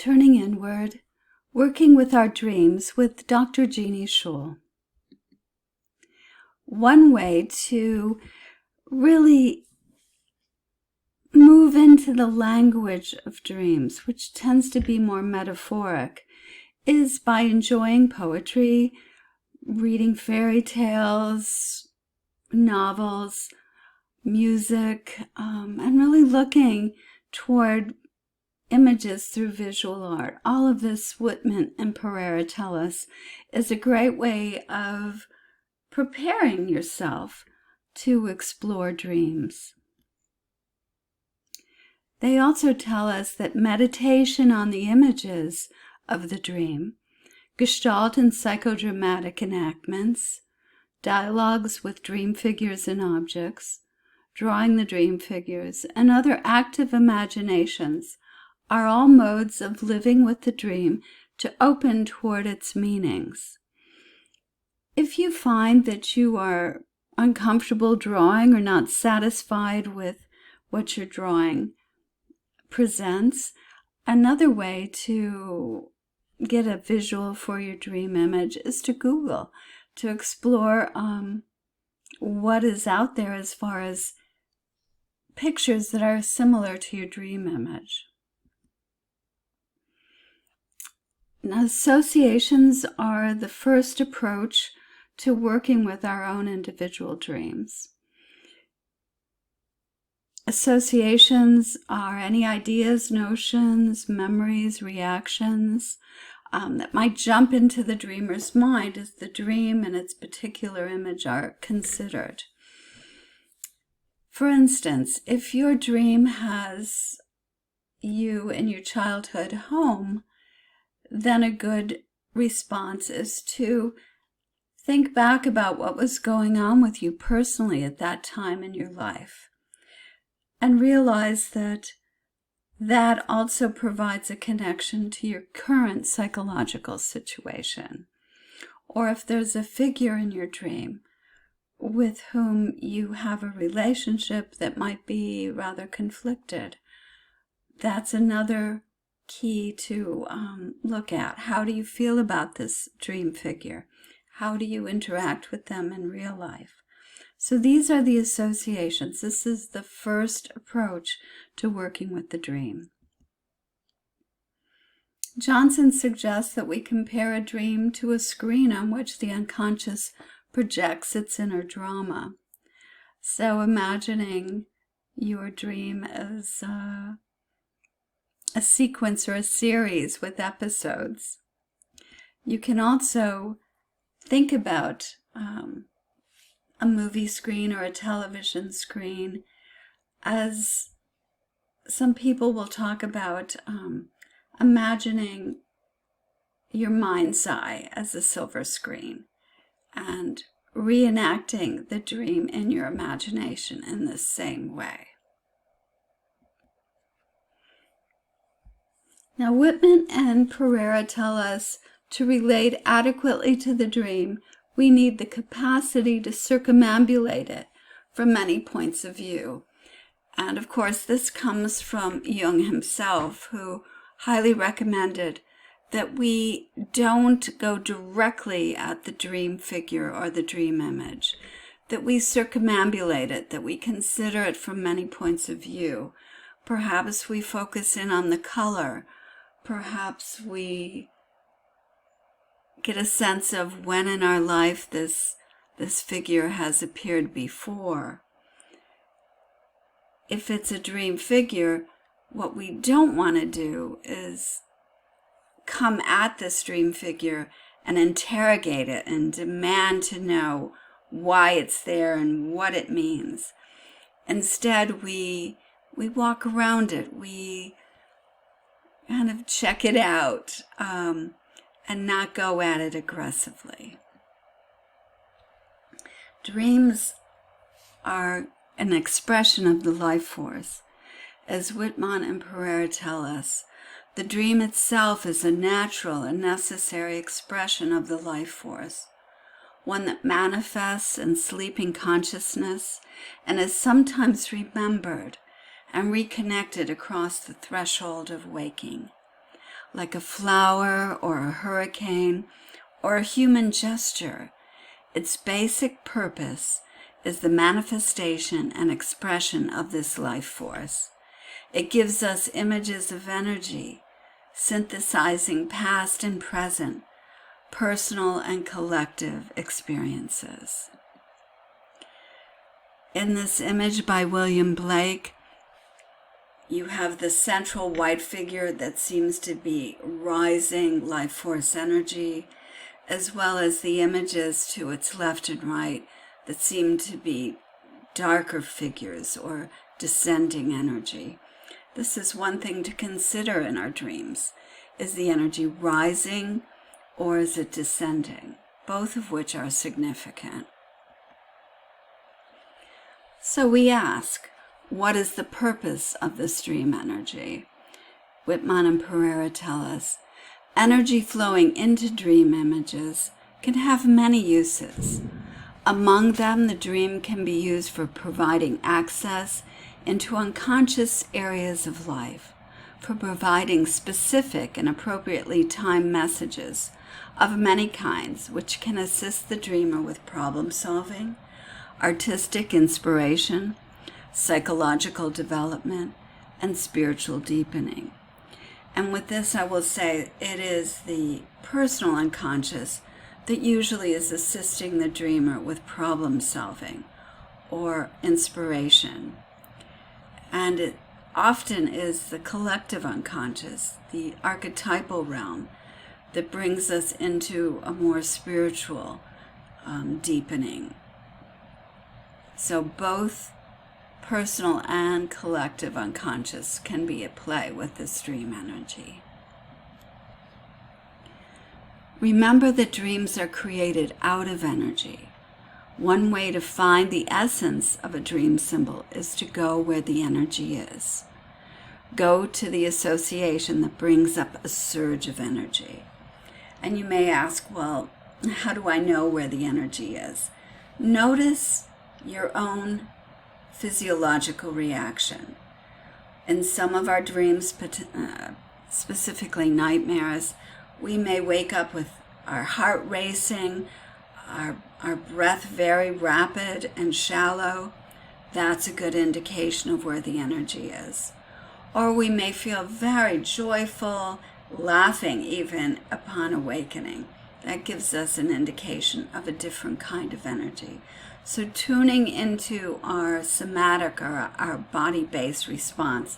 Turning Inward, Working with Our Dreams with Dr. Jeanne Schul. One way to really move into the language of dreams, which tends to be more metaphoric, is by enjoying poetry, reading fairy tales, novels, music, and really looking toward images through visual art. All of this, Whitmont and Perera tell us, is a great way of preparing yourself to explore dreams. They also tell us that meditation on the images of the dream, gestalt and psychodramatic enactments, dialogues with dream figures and objects, drawing the dream figures, and other active imaginations are all modes of living with the dream to open toward its meanings. If you find that you are uncomfortable drawing or not satisfied with what your drawing presents, another way to get a visual for your dream image is to Google, to explore what is out there as far as pictures that are similar to your dream image. Now, associations are the first approach to working with our own individual dreams. Associations are any ideas, notions, memories, reactions that might jump into the dreamer's mind as the dream and its particular image are considered. For instance, if your dream has you in your childhood home, then a good response is to think back about what was going on with you personally at that time in your life and realize that that also provides a connection to your current psychological situation. Or if there's a figure in your dream with whom you have a relationship that might be rather conflicted, that's another key to look at. How do you feel about this dream figure? How do you interact with them in real life? So these are the associations. This is the first approach to working with the dream. Johnson suggests that we compare a dream to a screen on which the unconscious projects its inner drama. So imagining your dream as a sequence or a series with episodes. You can also think about a movie screen or a television screen as some people will talk about imagining your mind's eye as a silver screen and reenacting the dream in your imagination in the same way. Now, Whitmont and Perera tell us to relate adequately to the dream, we need the capacity to circumambulate it from many points of view. And of course, this comes from Jung himself, who highly recommended that we don't go directly at the dream figure or the dream image, that we circumambulate it, that we consider it from many points of view. Perhaps we focus in on the color. Perhaps we get a sense of when in our life this figure has appeared before. If it's a dream figure, what we don't want to do is come at this dream figure and interrogate it and demand to know why it's there and what it means. Instead, we walk around it. We kind of check it out and not go at it aggressively. Dreams are an expression of the life force. As Whitmont and Perera tell us, the dream itself is a natural and necessary expression of the life force, one that manifests in sleeping consciousness and is sometimes remembered and reconnected across the threshold of waking. like a flower or a hurricane or a human gesture. Its basic purpose is the manifestation and expression of this life force. It gives us images of energy, synthesizing past and present, personal and collective experiences. In this image by William Blake, you have the central white figure that seems to be rising life force energy, as well as the images to its left and right that seem to be darker figures or descending energy. This is one thing to consider in our dreams. Is the energy rising or is it descending? Both of which are significant. So we ask, what is the purpose of this dream energy? Whitmont and Perera tell us, energy flowing into dream images can have many uses. Among them, the dream can be used for providing access into unconscious areas of life, for providing specific and appropriately timed messages of many kinds, which can assist the dreamer with problem solving, artistic inspiration, psychological development, and spiritual deepening. And with this, I will say it is the personal unconscious that usually is assisting the dreamer with problem solving or inspiration. And it often is the collective unconscious, the archetypal realm, that brings us into a more spiritual deepening. So both personal and collective unconscious can be at play with this dream energy. Remember that dreams are created out of energy. One way to find the essence of a dream symbol is to go where the energy is. Go to the association that brings up a surge of energy. And you may ask, well, how do I know where the energy is? Notice your own physiological reaction. In some of our dreams, specifically nightmares, we may wake up with our heart racing, our breath very rapid and shallow. That's a good indication of where the energy is. Or we may feel very joyful, laughing even upon awakening. That gives us an indication of a different kind of energy. So tuning into our somatic or our body-based response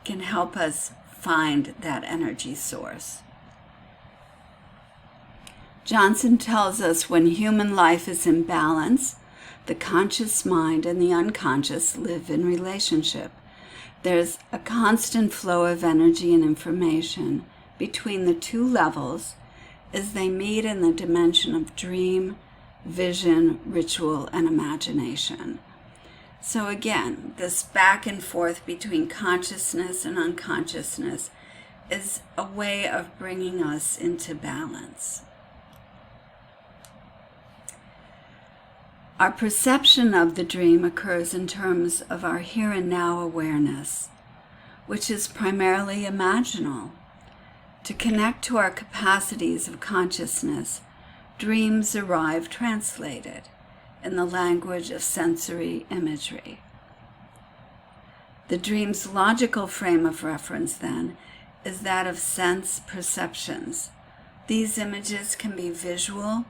can help us find that energy source. Johnson tells us when human life is in balance, the conscious mind and the unconscious live in relationship. There's a constant flow of energy and information between the two levels as they meet in the dimension of dream, vision, ritual, and imagination. So again, this back and forth between consciousness and unconsciousness is a way of bringing us into balance. Our perception of the dream occurs in terms of our here and now awareness, which is primarily imaginal. To connect to our capacities of consciousness, dreams arrive translated in the language of sensory imagery. The dream's logical frame of reference, then, is that of sense perceptions. These images can be visual,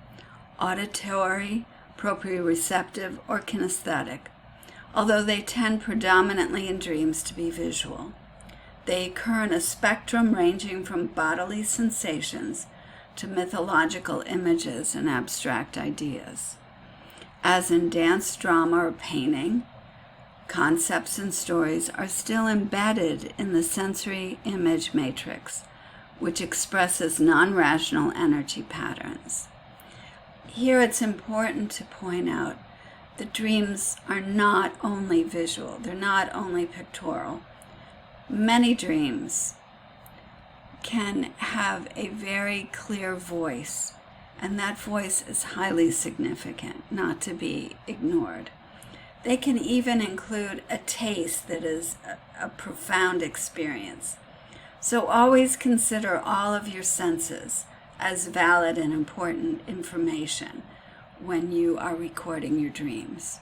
auditory, proprioceptive, or kinesthetic, although they tend predominantly in dreams to be visual. They occur in a spectrum ranging from bodily sensations to mythological images and abstract ideas. As in dance, drama, or painting, concepts and stories are still embedded in the sensory image matrix, which expresses non-rational energy patterns. Here it's important to point out that dreams are not only visual, they're not only pictorial. Many dreams can have a very clear voice, and that voice is highly significant, not to be ignored. They can even include a taste that is a profound experience. So always consider all of your senses as valid and important information when you are recording your dreams.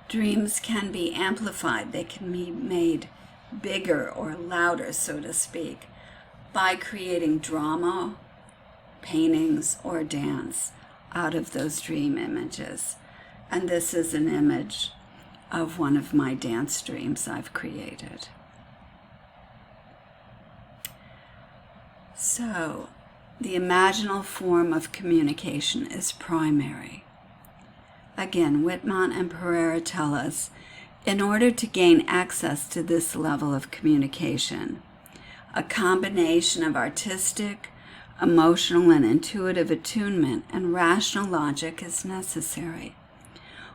Dreams can be amplified. They can be made bigger or louder, so to speak, by creating drama, paintings, or dance out of those dream images. And this is an image of one of my dance dreams I've created. So, the imaginal form of communication is primary. Again, Whitmont and Perera tell us, in order to gain access to this level of communication, a combination of artistic, emotional, and intuitive attunement and rational logic is necessary.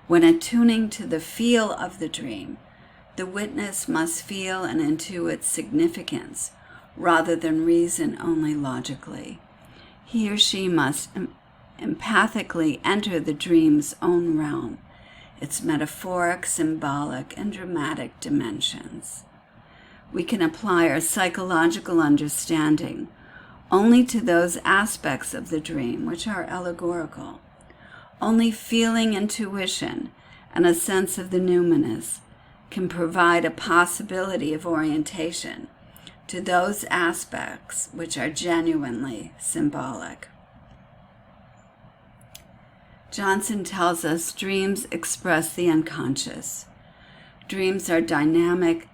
When attuning to the feel of the dream, the witness must feel and intuit significance rather than reason only logically. He or she must empathically enter the dream's own realm, its metaphoric, symbolic, and dramatic dimensions. We can apply our psychological understanding only to those aspects of the dream which are allegorical. Only feeling, intuition, and a sense of the numinous can provide a possibility of orientation to those aspects which are genuinely symbolic. Johnson tells us dreams express the unconscious. Dreams are dynamic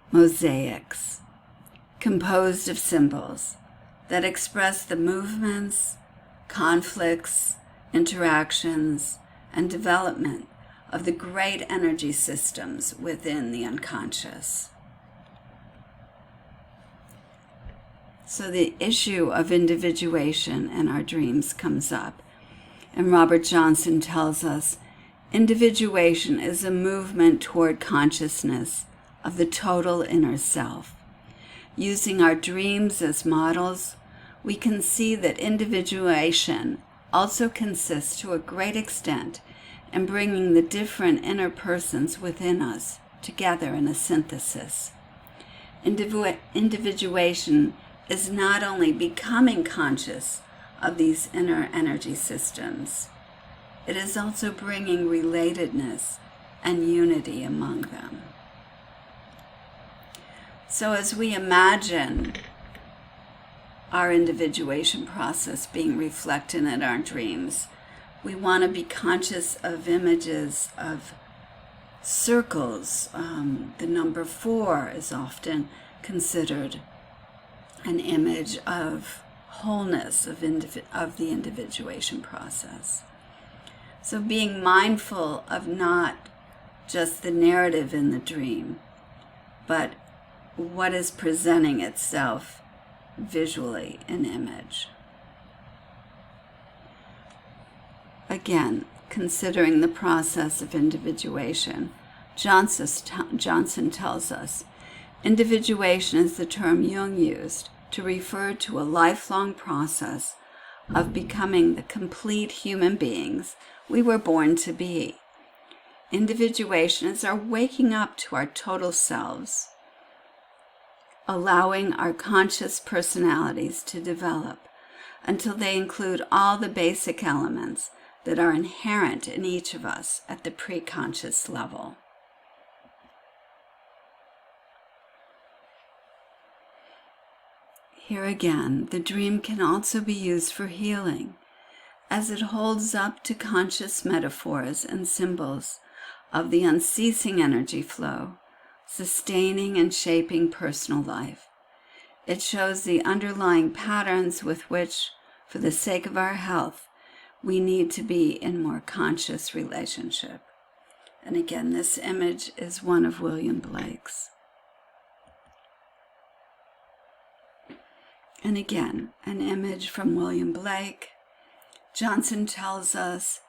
mosaics composed of symbols that express the movements, conflicts, interactions, and development of the great energy systems within the unconscious. So the issue of individuation in our dreams comes up. And Robert Johnson tells us, individuation is a movement toward consciousness of the total inner self. Using our dreams as models, we can see that individuation also consists to a great extent in bringing the different inner persons within us together in a synthesis. Individuation is not only becoming conscious of these inner energy systems, it is also bringing relatedness and unity among them. So as we imagine our individuation process being reflected in our dreams, we want to be conscious of images of circles. The number 4 is often considered an image of wholeness of the individuation process. So being mindful of not just the narrative in the dream, but what is presenting itself visually in image. Again, considering the process of individuation, Johnson tells us, individuation is the term Jung used to refer to a lifelong process of becoming the complete human beings we were born to be. Individuation is our waking up to our total selves, allowing our conscious personalities to develop until they include all the basic elements that are inherent in each of us at the pre-conscious level. Here again, the dream can also be used for healing, as it holds up to conscious metaphors and symbols of the unceasing energy flow, sustaining and shaping personal life. It shows the underlying patterns with which, for the sake of our health, we need to be in more conscious relationship. And again, this image is one of William Blake's. And again, an image from William Blake. Johnson tells us,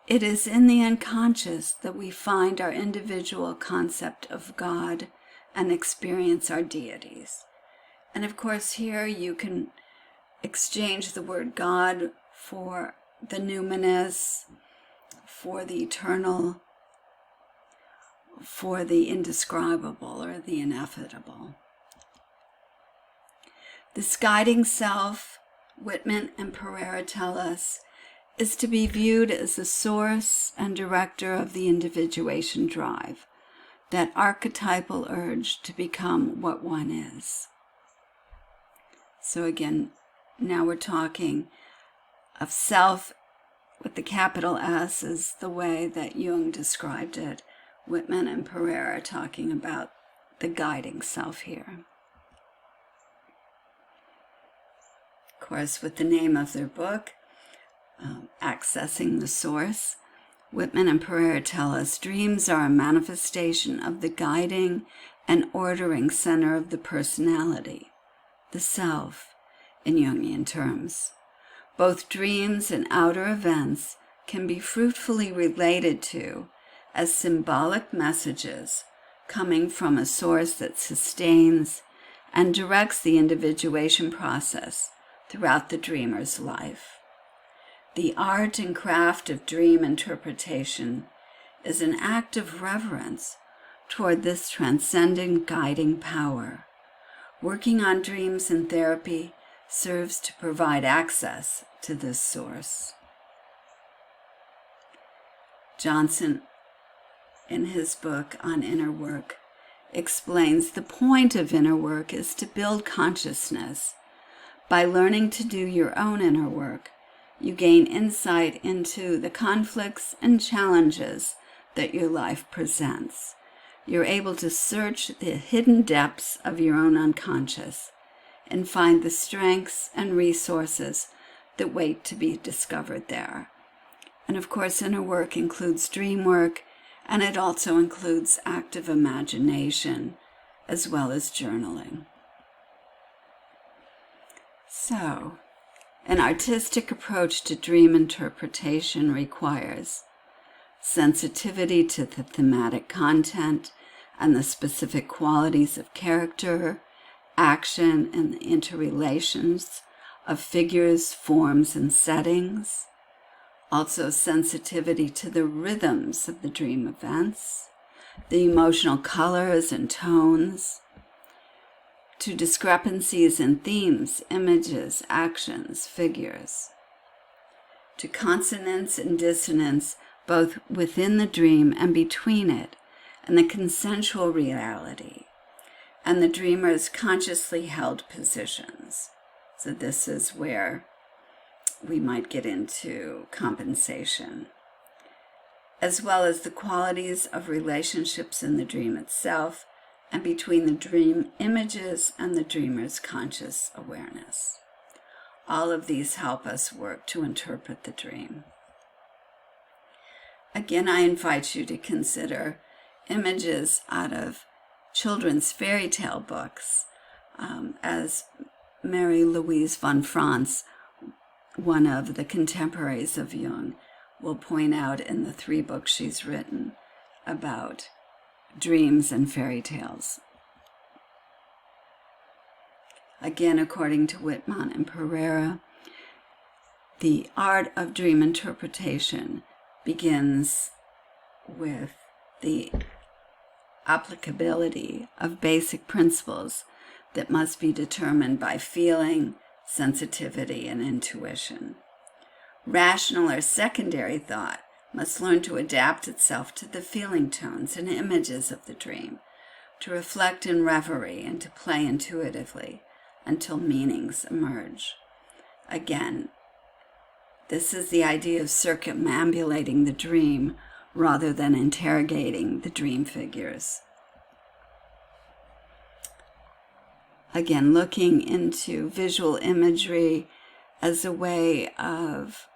it is in the unconscious that we find our individual concept of God and experience our deities. And of course, here you can exchange the word God for the numinous, for the eternal, for the indescribable or the inevitable. This guiding self, Whitmont and Perera tell us, is to be viewed as the source and director of the individuation drive, that archetypal urge to become what one is. So again, now we're talking of self with the capital S is the way that Jung described it. Whitmont and Perera are talking about the guiding self here. Of course, with the name of their book, Accessing the Source, Whitmont and Perera tell us dreams are a manifestation of the guiding and ordering center of the personality, the self, in Jungian terms. Both dreams and outer events can be fruitfully related to as symbolic messages coming from a source that sustains and directs the individuation process throughout the dreamer's life. The art and craft of dream interpretation is an act of reverence toward this transcendent guiding power. Working on dreams in therapy serves to provide access to this source. Johnson, in his book on inner work, explains the point of inner work is to build consciousness. By learning to do your own inner work, you gain insight into the conflicts and challenges that your life presents. You're able to search the hidden depths of your own unconscious and find the strengths and resources that wait to be discovered there. And of course, inner work includes dream work, and it also includes active imagination, as well as journaling. So, an artistic approach to dream interpretation requires sensitivity to the thematic content and the specific qualities of character, action, and the interrelations of figures, forms, and settings. Also sensitivity to the rhythms of the dream events, the emotional colors and tones, to discrepancies in themes, images, actions, figures, to consonance and dissonance both within the dream and between it, and the consensual reality, and the dreamer's consciously held positions. So this is where we might get into compensation, as well as the qualities of relationships in the dream itself and between the dream images and the dreamer's conscious awareness. All of these help us work to interpret the dream. Again, I invite you to consider images out of children's fairy tale books, as Mary Louise von Franz, one of the contemporaries of Jung, will point out in the 3 books she's written about dreams and fairy tales. Again, according to Whitmont and Perera, the art of dream interpretation begins with the applicability of basic principles that must be determined by feeling, sensitivity, and intuition. Rational or secondary thought must learn to adapt itself to the feeling tones and images of the dream, to reflect in reverie and to play intuitively until meanings emerge. Again, this is the idea of circumambulating the dream rather than interrogating the dream figures. Again, looking into visual imagery as a way of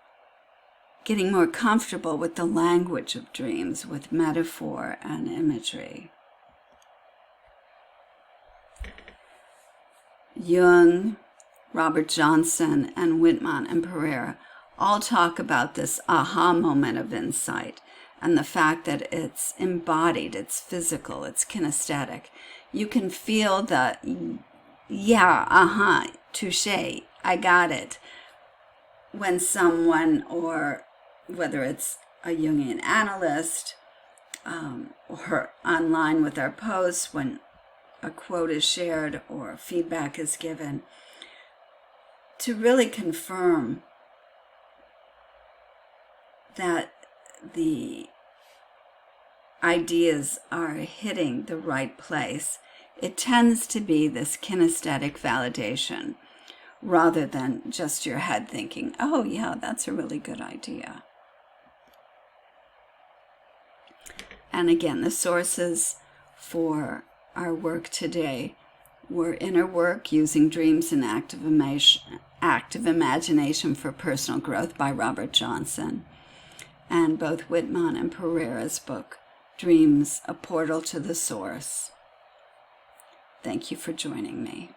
getting more comfortable with the language of dreams, with metaphor and imagery. Jung, Robert Johnson, and Whitmont and Perera all talk about this aha moment of insight and the fact that it's embodied, it's physical, it's kinesthetic. You can feel the, touche, I got it, when someone, or whether it's a Jungian analyst, or online with our posts when a quote is shared or feedback is given, to really confirm that the ideas are hitting the right place. It tends to be this kinesthetic validation rather than just your head thinking, oh yeah, that's a really good idea. And again, the sources for our work today were Inner Work, Using Dreams and Active Imagination for Personal Growth by Robert Johnson, and both Whitmont and Perera's book, Dreams, A Portal to the Source. Thank you for joining me.